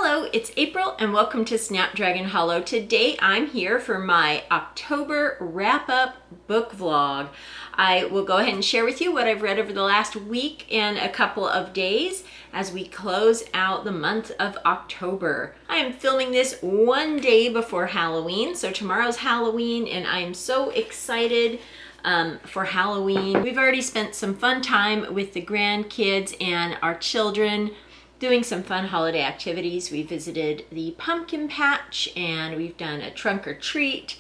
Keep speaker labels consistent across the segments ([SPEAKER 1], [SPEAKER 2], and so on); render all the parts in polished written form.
[SPEAKER 1] Hello, it's April and welcome to Snapdragon Hollow. Today I'm here for my October wrap-up book vlog. I will go ahead and share with you what I've read over the last week and a couple of days as we close out the month of October. I am filming this one day before Halloween, so tomorrow's Halloween and I am so excited for Halloween. We've already spent some fun time with the grandkids and our children doing some fun holiday activities. We visited the pumpkin patch and we've done a trunk or treat.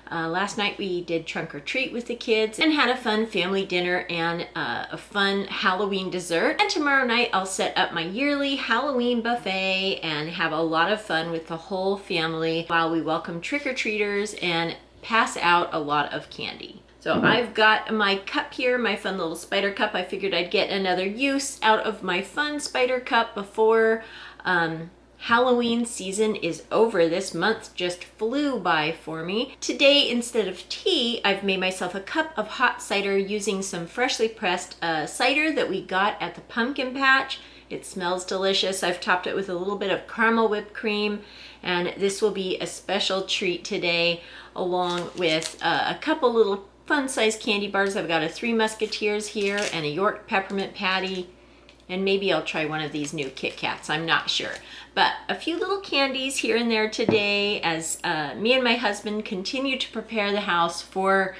[SPEAKER 1] Last night we did trunk or treat with the kids and had a fun family dinner and a fun Halloween dessert. And tomorrow night I'll set up my yearly Halloween buffet and have a lot of fun with the whole family while we welcome trick-or-treaters and pass out a lot of candy. So I've got my cup here, my fun little spider cup. I figured I'd get another use out of my fun spider cup before Halloween season is over. This month just flew by for me. Today, instead of tea, I've made myself a cup of hot cider using some freshly pressed cider that we got at the pumpkin patch. It smells delicious. I've topped it with a little bit of caramel whipped cream, and this will be a special treat today, along with a couple little fun-sized candy bars. I've got a Three Musketeers here and a York peppermint patty, and maybe I'll try one of these new Kit Kats, I'm not sure. But a few little candies here and there today as me and my husband continue to prepare the house for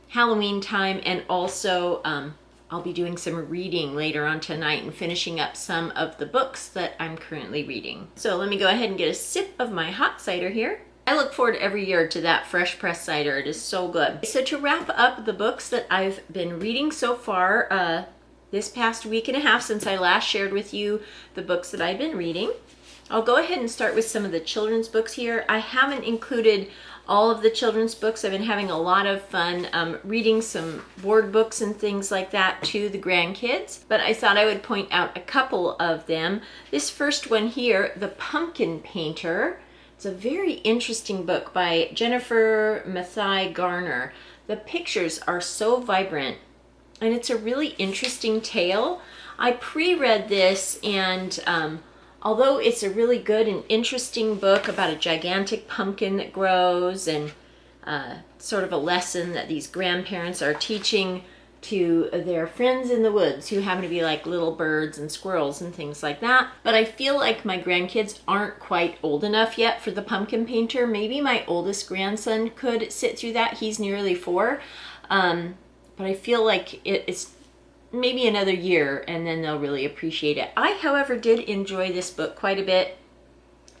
[SPEAKER 1] Halloween time, and also I'll be doing some reading later on tonight and finishing up some of the books that I'm currently reading. So let me go ahead and get a sip of my hot cider here. I look forward every year to that fresh pressed cider. It is so good. So to wrap up the books that I've been reading so far this past week and a half since I last shared with you the books that I've been reading, I'll go ahead and start with some of the children's books here. I haven't included all of the children's books. I've been having a lot of fun reading some board books and things like that to the grandkids, but I thought I would point out a couple of them. This first one here, The Pumpkin Painter. It's a very interesting book by Jennifer Mathai Garner. The pictures are so vibrant and it's a really interesting tale. I pre-read this, and although it's a really good and interesting book about a gigantic pumpkin that grows and sort of a lesson that these grandparents are teaching to their friends in the woods who happen to be like little birds and squirrels and things like that. But I feel like my grandkids aren't quite old enough yet for The Pumpkin Painter. Maybe my oldest grandson could sit through that. He's nearly 4. But I feel like it's maybe another year and then they'll really appreciate it. I, however, did enjoy this book quite a bit.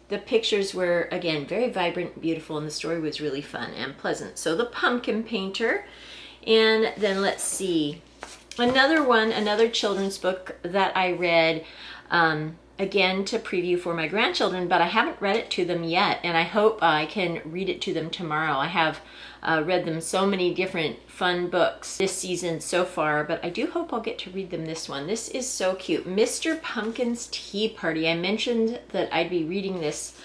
[SPEAKER 1] The pictures were, again, very vibrant and beautiful, and the story was really fun and pleasant. So The Pumpkin Painter. And then let's see, another children's book that I read, again to preview for my grandchildren, but I haven't read it to them yet, and I hope I can read it to them tomorrow. I have read them so many different fun books this season so far, but I do hope I'll get to read them this one. This is so cute. Mr. Pumpkin's Tea Party. I mentioned that I'd be reading this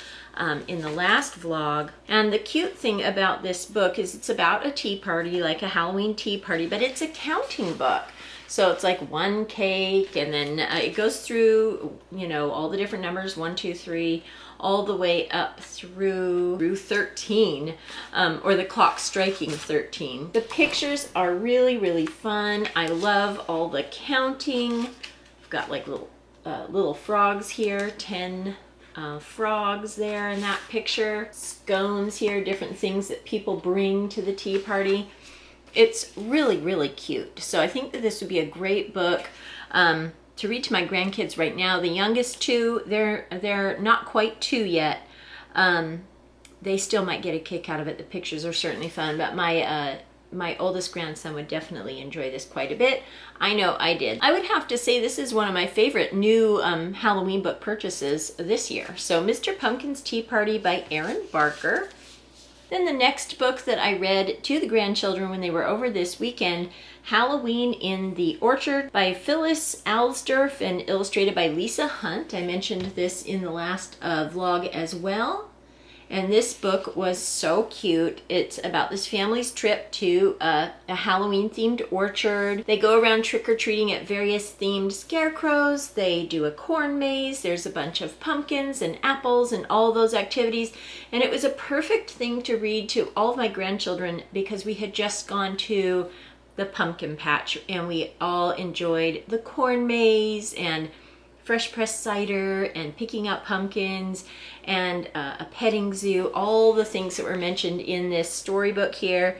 [SPEAKER 1] in the last vlog, and the cute thing about this book is it's about a tea party, like a Halloween tea party, but it's a counting book. So it's like one cake, and then it goes through, you know, all the different numbers, 1, 2, 3, all the way up through 13, or the clock striking 13. The pictures are really, really fun. I love all the counting. I've got like little frogs here, 10 frogs there in that picture, scones here, different things that people bring to the tea party. It's really, really cute. So I think that this would be a great book to read to my grandkids right now. The youngest 2, they're not quite 2 yet. They still might get a kick out of it. The pictures are certainly fun, but my oldest grandson would definitely enjoy this quite a bit. I know I did. I would have to say this is one of my favorite new Halloween book purchases this year. So Mr. Pumpkin's Tea Party by Erin Barker. Then the next book that I read to the grandchildren when they were over this weekend, Halloween in the Orchard by Phyllis Alsdorf and illustrated by Lisa Hunt. I mentioned this in the last vlog as well. And this book was so cute. It's about this family's trip to a Halloween themed orchard. They go around trick-or-treating at various themed scarecrows. They do a corn maze. There's a bunch of pumpkins and apples and all those activities. And it was a perfect thing to read to all of my grandchildren because we had just gone to the pumpkin patch and we all enjoyed the corn maze and fresh pressed cider and picking out pumpkins and a petting zoo, all the things that were mentioned in this storybook here.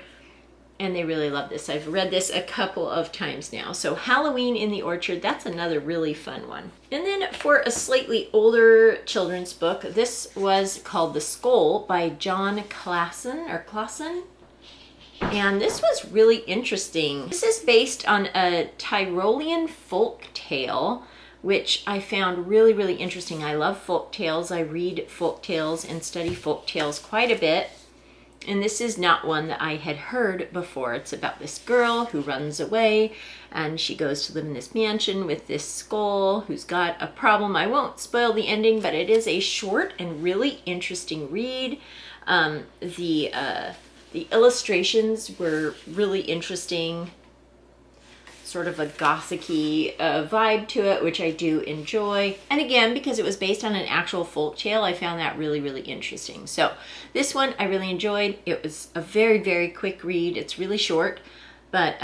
[SPEAKER 1] And they really love this. I've read this a couple of times now. So Halloween in the Orchard, that's another really fun one. And then for a slightly older children's book, this was called The Skull by Jon Klassen, and this was really interesting. This is based on a Tyrolean folk tale, which I found really, really interesting. I love folk tales. I read folk tales and study folk tales quite a bit. And this is not one that I had heard before. It's about this girl who runs away and she goes to live in this mansion with this skull who's got a problem. I won't spoil the ending, but it is a short and really interesting read. The illustrations were really interesting. Sort of a gothic-y vibe to it, which I do enjoy. And again, because it was based on an actual folk tale, I found that really, really interesting. So this one I really enjoyed. It was a very, very quick read. It's really short, but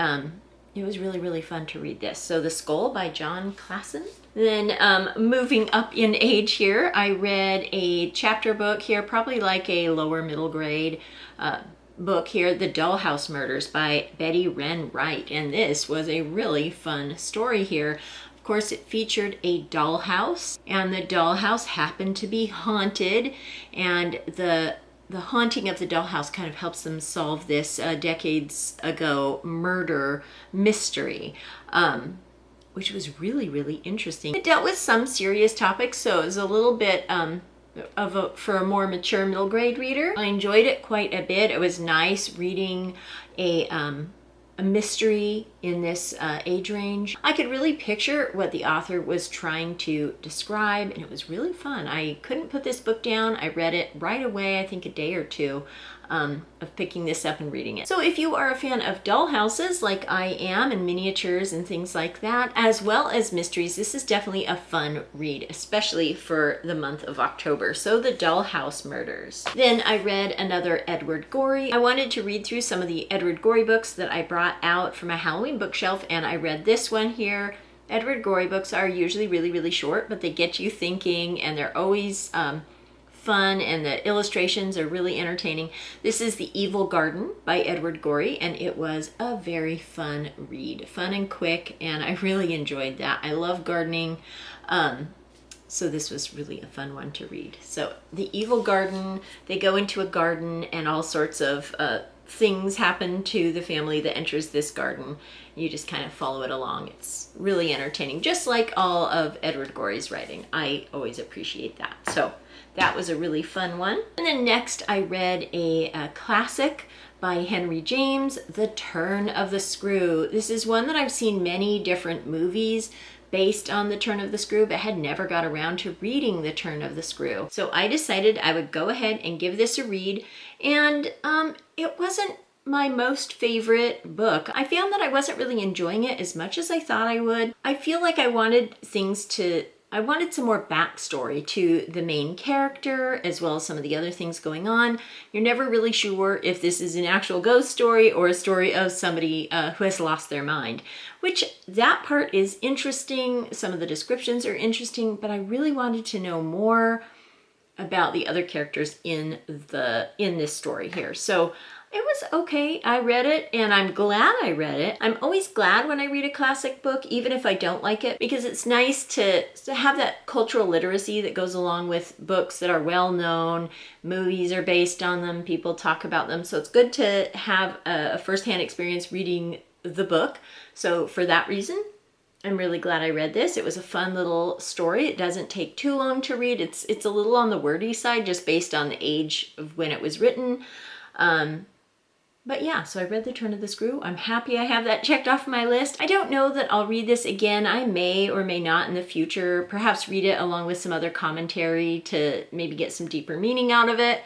[SPEAKER 1] it was really, really fun to read this. So The Skull by Jon Klassen. Then moving up in age here, I read a chapter book here, probably like a lower middle grade book here, The Dollhouse Murders by Betty Wren Wright. And this was a really fun story here. Of course, it featured a dollhouse, and the dollhouse happened to be haunted, and the haunting of the dollhouse kind of helps them solve this decades ago murder mystery, which was really, really interesting. It dealt with some serious topics, so it was a little bit for a more mature middle grade reader. I enjoyed it quite a bit. It was nice reading a mystery in this age range. I could really picture what the author was trying to describe, and it was really fun. I couldn't put this book down. I read it right away, I think a day or two of picking this up and reading it. So if you are a fan of dollhouses like I am, and miniatures and things like that, as well as mysteries, this is definitely a fun read, especially for the month of October. So The Dollhouse Murders. Then I read another Edward Gorey. I wanted to read through some of the Edward Gorey books that I brought out from a Halloween bookshelf, and I read this one here. Edward Gorey books are usually really, really short, but they get you thinking, and they're always fun, and the illustrations are really entertaining. This is The Evil Garden by Edward Gorey, and it was a very fun read. Fun and quick, and I really enjoyed that. I love gardening, so this was really a fun one to read. So The Evil Garden, they go into a garden and all sorts of things happen to the family that enters this garden. You just kind of follow it along. It's really entertaining, just like all of Edward Gorey's writing. I always appreciate that. So that was a really fun one. And then next I read a classic by Henry James, The Turn of the Screw. This is one that I've seen many different movies based on The Turn of the Screw, but had never got around to reading The Turn of the Screw. So I decided I would go ahead and give this a read, and it wasn't my most favorite book. I found that I wasn't really enjoying it as much as I thought I would. I feel like I wanted some more backstory to the main character, as well as some of the other things going on. You're never really sure if this is an actual ghost story or a story of somebody who has lost their mind, which that part is interesting. Some of the descriptions are interesting, but I really wanted to know more about the other characters in this story here. So it was okay. I read it, and I'm glad I read it. I'm always glad when I read a classic book, even if I don't like it, because it's nice to have that cultural literacy that goes along with books that are well known. Movies are based on them. People talk about them. So it's good to have a firsthand experience reading the book. So for that reason, I'm really glad I read this. It was a fun little story. It doesn't take too long to read. It's a little on the wordy side, just based on the age of when it was written. But yeah, so I read The Turn of the Screw. I'm happy I have that checked off my list. I don't know that I'll read this again. I may or may not in the future, perhaps read it along with some other commentary to maybe get some deeper meaning out of it.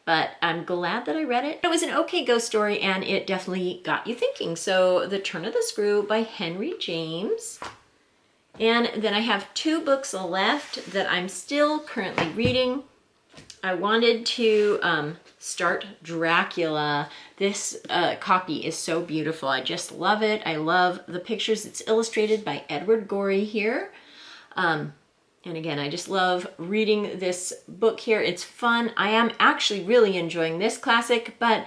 [SPEAKER 1] but I'm glad that I read it. It was an okay ghost story, and it definitely got you thinking. So The Turn of the Screw by Henry James. And then I have 2 books left that I'm still currently reading. I wanted to start Dracula. This copy is so beautiful. I just love it. I love the pictures. It's illustrated by Edward Gorey here. And again, I just love reading this book here. It's fun. I am actually really enjoying this classic, but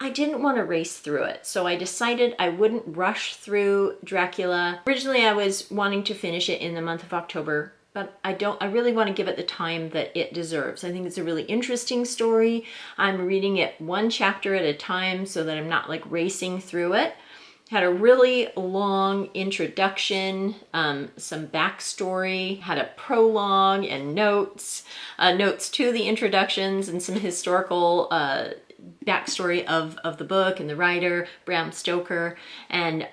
[SPEAKER 1] I didn't want to race through it. So I decided I wouldn't rush through Dracula. Originally, I was wanting to finish it in the month of October, but I really want to give it the time that it deserves. I think it's a really interesting story. I'm reading it 1 chapter at a time so that I'm not like racing through it. Had a really long introduction, some backstory, had a prologue and notes to the introductions, and some historical backstory of the book and the writer, Bram Stoker, and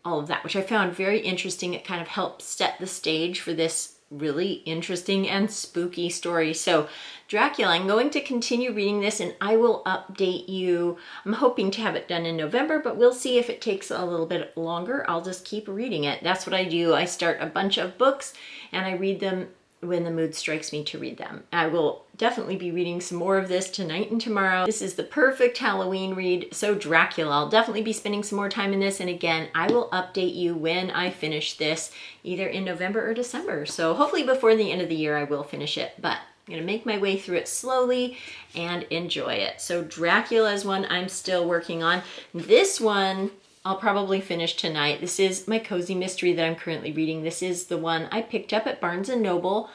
[SPEAKER 1] all of that, which I found very interesting. It kind of helped set the stage for this really interesting and spooky story. So Dracula, I'm going to continue reading this, and I will update you. I'm hoping to have it done in November, but we'll see if it takes a little bit longer. I'll just keep reading it. That's what I do. I start a bunch of books and I read them when the mood strikes me to read them. I will definitely be reading some more of this tonight and tomorrow. This is the perfect Halloween read. So Dracula, I'll definitely be spending some more time in this. And again, I will update you when I finish this, either in November or December. So hopefully before the end of the year, I will finish it, but I'm gonna make my way through it slowly and enjoy it. So Dracula is one I'm still working on. This one I'll probably finish tonight. This is my cozy mystery that I'm currently reading. This is the one I picked up at Barnes & Noble,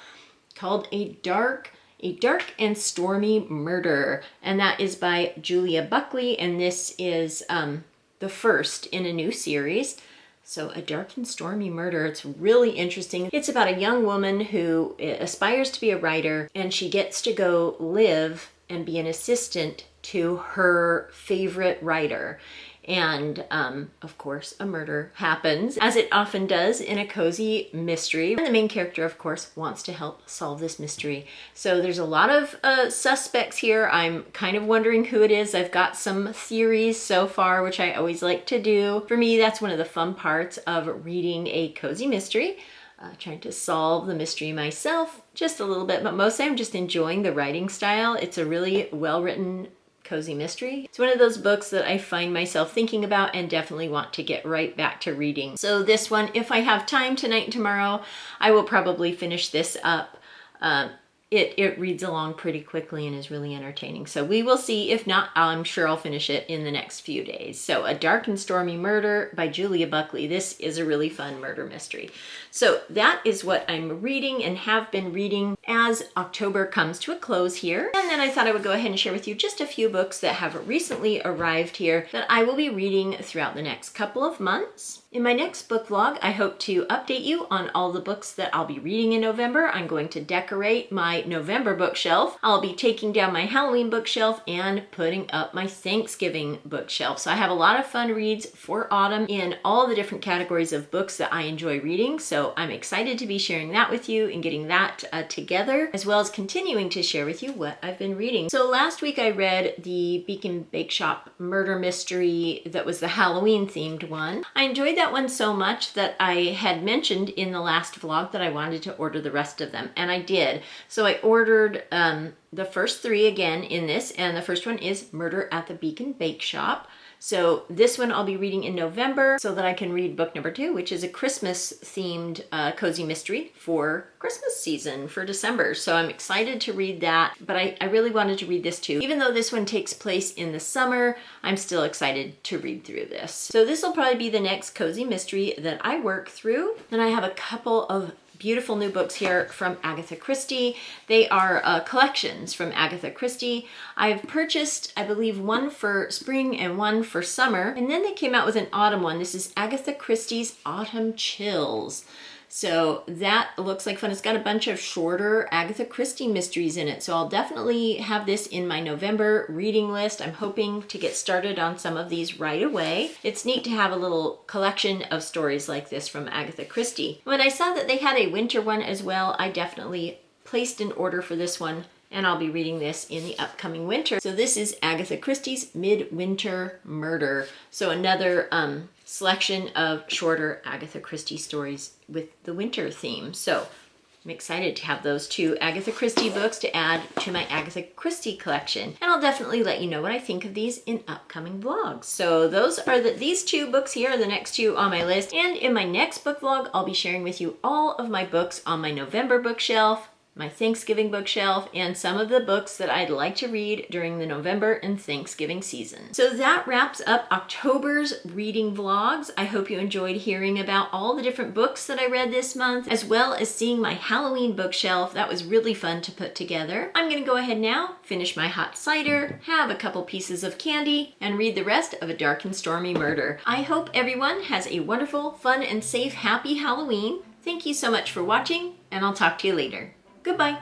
[SPEAKER 1] called A Dark and Stormy Murder. And that is by Julia Buckley. And this is the first in a new series. So A Dark and Stormy Murder, it's really interesting. It's about a young woman who aspires to be a writer, and she gets to go live and be an assistant to her favorite writer. And of course, a murder happens, as it often does in a cozy mystery. And the main character, of course, wants to help solve this mystery. So there's a lot of suspects here. I'm kind of wondering who it is. I've got some theories so far, which I always like to do. For me, that's one of the fun parts of reading a cozy mystery. Trying to solve the mystery myself just a little bit, but mostly I'm just enjoying the writing style. It's a really well-written cozy mystery. It's one of those books that I find myself thinking about and definitely want to get right back to reading. So this one, if I have time tonight and tomorrow, I will probably finish this up. It reads along pretty quickly and is really entertaining. So we will see. If not, I'm sure I'll finish it in the next few days. So A Dark and Stormy Murder by Julia Buckley. This is a really fun murder mystery. So that is what I'm reading and have been reading as October comes to a close here. And then I thought I would go ahead and share with you just a few books that have recently arrived here that I will be reading throughout the next couple of months. In my next book vlog, I hope to update you on all the books that I'll be reading in November. I'm going to decorate my November bookshelf. I'll be taking down my Halloween bookshelf and putting up my Thanksgiving bookshelf. So I have a lot of fun reads for autumn in all the different categories of books that I enjoy reading. So I'm excited to be sharing that with you and getting that together, as well as continuing to share with you what I've been reading. So last week I read the Beacon Bake Shop murder mystery that was the Halloween themed one. I enjoyed that one so much that I had mentioned in the last vlog that I wanted to order the rest of them, and I did. So I ordered the first 3 again in this, and the first one is Murder at the Beacon Bake Shop. So this one I'll be reading in November so that I can read book number 2, which is a Christmas themed cozy mystery for Christmas season for December. So I'm excited to read that, but I really wanted to read this too. Even though this one takes place in the summer, I'm still excited to read through this. So this will probably be the next cozy mystery that I work through. Then I have a couple of beautiful new books here from Agatha Christie. They are collections from Agatha Christie. I've purchased, I believe, one for spring and one for summer, and then they came out with an autumn one. This is Agatha Christie's Autumn Chills. So that looks like fun. It's got a bunch of shorter Agatha Christie mysteries in it. So I'll definitely have this in my November reading list. I'm hoping to get started on some of these right away. It's neat to have a little collection of stories like this from Agatha Christie. When I saw that they had a winter one as well, I definitely placed an order for this one and I'll be reading this in the upcoming winter. So this is Agatha Christie's Midwinter Murder. So another selection of shorter Agatha Christie stories with the winter theme. So I'm excited to have those two Agatha Christie books to add to my Agatha Christie collection. And I'll definitely let you know what I think of these in upcoming vlogs. So those are these two books here are the next two on my list. And in my next book vlog, I'll be sharing with you all of my books on my November bookshelf, my Thanksgiving bookshelf, and some of the books that I'd like to read during the November and Thanksgiving season. So that wraps up October's reading vlogs. I hope you enjoyed hearing about all the different books that I read this month, as well as seeing my Halloween bookshelf. That was really fun to put together. I'm gonna go ahead now, finish my hot cider, have a couple pieces of candy, and read the rest of A Dark and Stormy Murder. I hope everyone has a wonderful, fun, and safe, happy Halloween. Thank you so much for watching, and I'll talk to you later. Goodbye.